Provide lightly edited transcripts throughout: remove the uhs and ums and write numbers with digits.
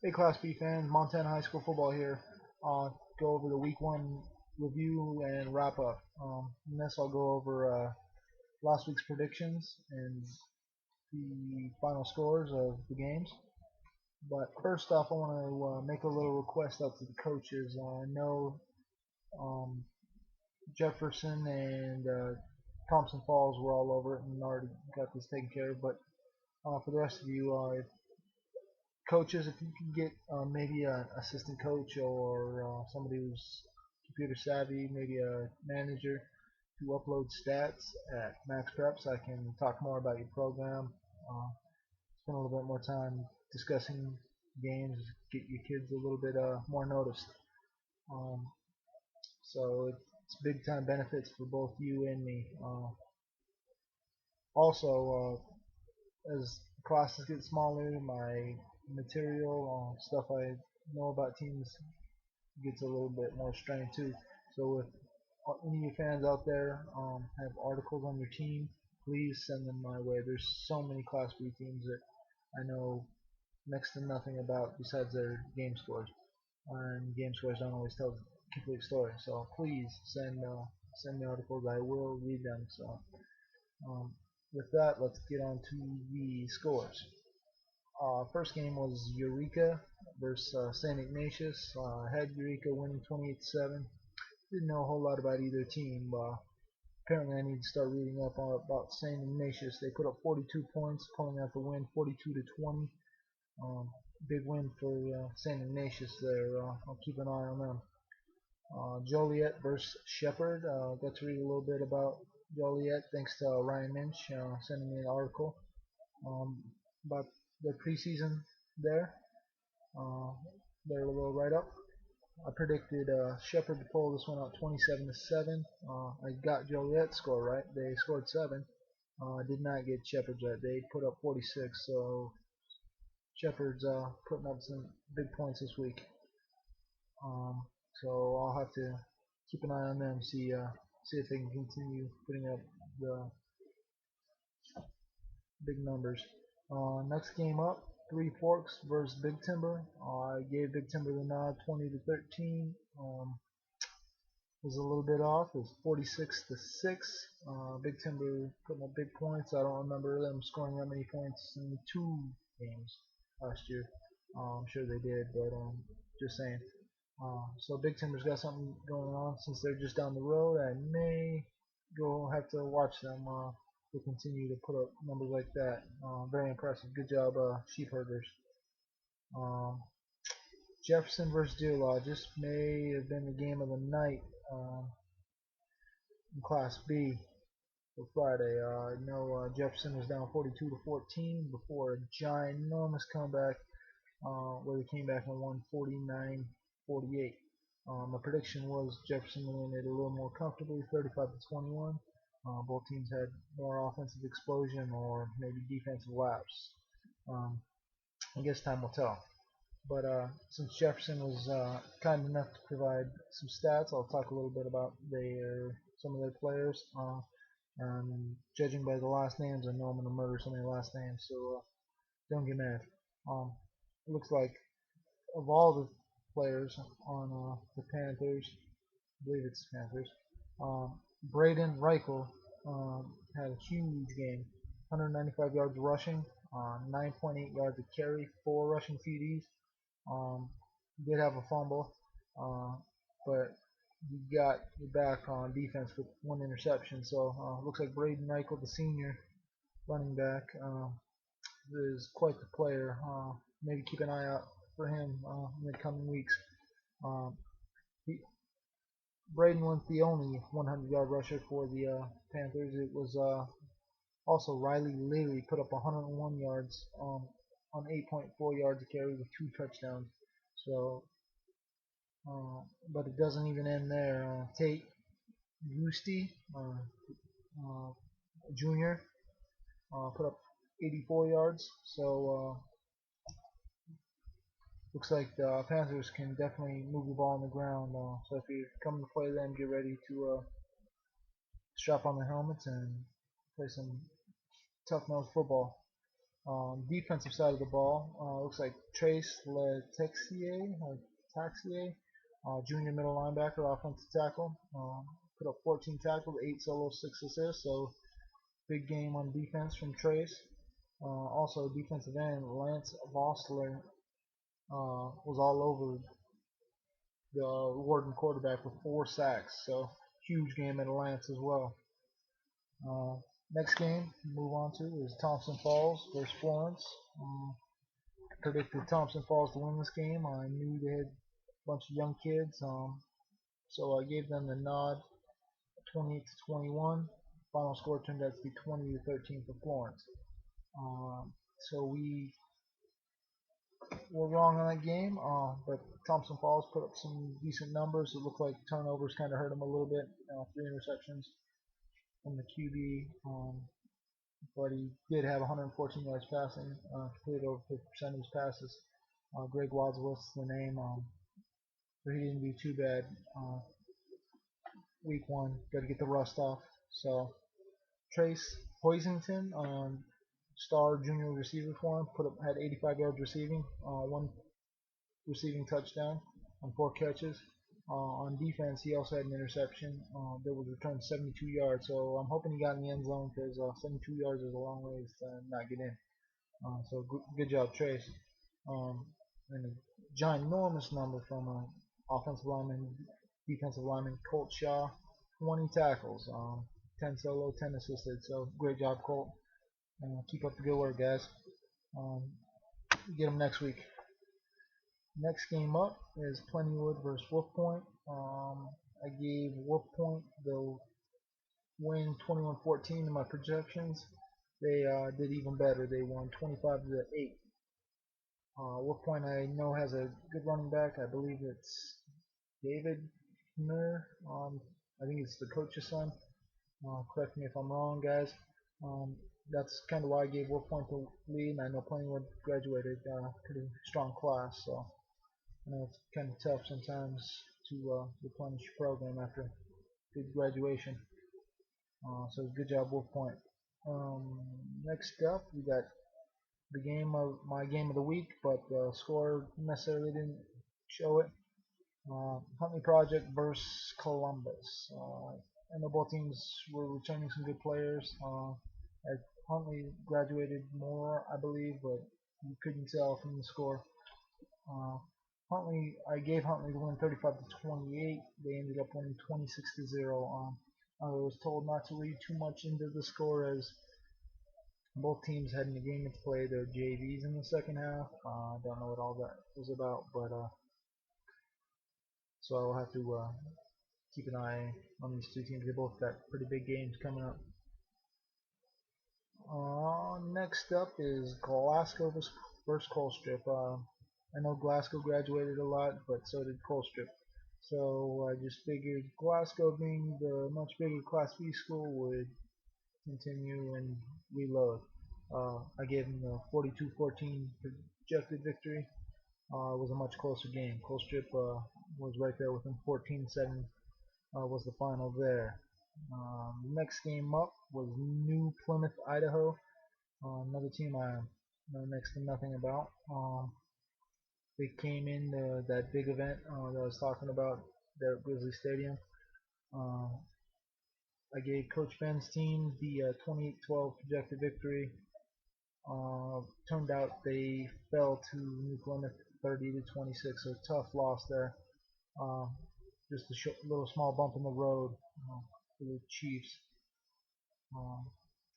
Hey, Class B fans, Montana High School football here. Go over the Week 1 review and wrap up. In this, I'll go over last week's predictions and the final scores of the games. But first off, I want to make a little request out to the coaches. I know um, Jefferson and Thompson Falls were all over it and already got this taken care of. But for the rest of you, coaches, if you can get maybe an assistant coach or somebody who's computer savvy, maybe a manager to upload stats at Max Preps, I can talk more about your program, spend a little bit more time discussing games, get your kids a little bit more noticed. Um, so it's big time benefits for both you and me. Also, as classes get smaller, my material, stuff I know about teams gets a little bit more strained too. So if any of you fans out there have articles on your team, please send them my way. There's so many Class B teams that I know next to nothing about besides their game scores, and game scores don't always tell the complete story. So please send me articles. I will read them. So um, with that, let's get on to the scores. First game was Eureka versus St. Ignatius. Had Eureka winning 28-7. Didn't know a whole lot about either team. Apparently, I need to start reading up on about St. Ignatius. They put up 42 points, pulling out the win, 42-20. Big win for St. Ignatius there. I'll keep an eye on them. Joliet versus Shepherd. Got to read a little bit about Joliet thanks to Ryan Minch sending me an article um, about their preseason there. Uh, their little write-up. I predicted Shepherd to pull this one out 27-7. I got Joliet's score right. They scored 7. Did not get Shepherd's right. They put up 46. So Shepherd's putting up some big points this week. So I'll have to keep an eye on them. See if they can continue putting up the big numbers. Next game up, Three Forks versus Big Timber. I gave Big Timber the nod, 20-13. Was a little bit off. It was 46-6. Big Timber putting up big points. I don't remember them scoring that many points in the 2 games last year. I'm sure they did, but just saying. So Big Timber's got something going on. Since they're just down the road, I may go have to watch them to continue to put up numbers like that. Very impressive. Good job, sheep herders. Um, Jefferson versus Deer Lodge. This may have been the game of the night in Class B for Friday. I know Jefferson was down 42-14 before a ginormous comeback where they came back and won 49-48. My prediction was Jefferson to win it a little more comfortably, 35-21. Both teams had more offensive explosion or maybe defensive lapse. Um, I guess time will tell. But since Jefferson was kind enough to provide some stats, I'll talk a little bit about some of their players. Judging by the last names, I know I'm going to murder some of the last names, so don't get mad. Um, it looks like of all the players on the Panthers, I believe it's Panthers, Braden Reichel had a huge game, 195 yards rushing, 9.8 yards a carry, 4 rushing TDs. Did have a fumble, but he got back on defense with 1 interception. So looks like Braden Reichel, the senior running back, is quite the player. Maybe keep an eye out for him in the coming weeks. Um, he, Braden wasn't the only 100-yard rusher for the Panthers. It was also Riley Leary put up 101 yards on 8.4 yards a carry with 2 touchdowns. So, but it doesn't even end there. Tate Rusty, Jr., put up 84 yards. So looks like the Panthers can definitely move the ball on the ground. So if you're coming to play them, get ready to strap on the helmets and play some tough-nosed football. Defensive side of the ball, looks like Trace Letexier, or Taxier, junior middle linebacker, offensive tackle. Put up 14 tackles, 8 solos, 6 assists, so big game on defense from Trace. Also, defensive end Lance Vossler was all over the Wharton quarterback with 4 sacks, so huge game at Lance as well. Uh, Next game, move on to, is Thompson Falls versus Florence. Predicted Thompson Falls to win this game. I knew they had a bunch of young kids, so I gave them the nod, 28 to 21. Final score turned out to be 20 to 13 for Florence. So we were wrong on that game, but Thompson Falls put up some decent numbers. It looked like turnovers kind of hurt them a little bit. 3 interceptions from the QB, but he did have 114 yards passing, completed over 50% of his passes. Greg Wadsworth's the name, but he didn't do too bad. Week 1, got to get the rust off. So Trace Hoisington, star junior receiver for him, had 85 yards receiving, 1 receiving touchdown on 4 catches. On defense, he also had an interception that was returned 72 yards. So I'm hoping he got in the end zone because 72 yards is a long ways to not get in. So good job, Trace. And a ginormous number from offensive lineman, defensive lineman Colt Shaw, 20 tackles, 10 solo, 10 assisted. So great job, Colt. Keep up the good work, guys. Get them next week. Next game up is Plentywood versus Wolf Point. I gave Wolf Point the win 21-14 in my projections. They did even better. They won 25 to 8. Wolf Point I know has a good running back. I believe it's David Kner. I think it's the coach's son. Correct me if I'm wrong, guys. That's kind of why I gave Wolf Point the lead. And I know Plentywood graduated pretty strong class, so I know it's kind of tough sometimes to replenish your program after good graduation. So good job, Wolf Point. Next up, we got my game of the week, but the score necessarily didn't show it. Huntley Project versus Columbus. I know both teams were returning some good players. Huntley graduated more, I believe, but you couldn't tell from the score. I gave Huntley the win 35 to 28. They ended up winning 26 to 0. I was told not to read too much into the score as both teams had an agreement to play their JVs in the second half. I don't know what all that was about, but so I'll have to keep an eye on these two teams. They both got pretty big games coming up. Next up is Glasgow versus Colstrip. I know Glasgow graduated a lot, but so did Colstrip. So I just figured Glasgow, being the much bigger Class B school, would continue and reload. I gave them the 42-14 projected victory. It was a much closer game. Colstrip was right there with them. 14-7 was the final there. Next game up was New Plymouth, Idaho. Another team I know next to nothing about. They came in that big event that I was talking about there at Grizzly Stadium. I gave Coach Ben's team the 28-12 projected victory. Turned out they fell to New Plymouth 30 to 26, so tough loss there. Just a little small bump in the road for the Chiefs.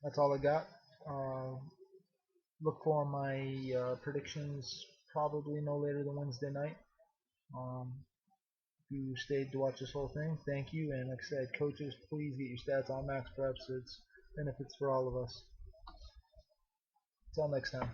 That's all I got. Look for my predictions probably no later than Wednesday night. If you stayed to watch this whole thing, thank you. And like I said, coaches, please get your stats on Max Preps. It's benefits for all of us. Until next time.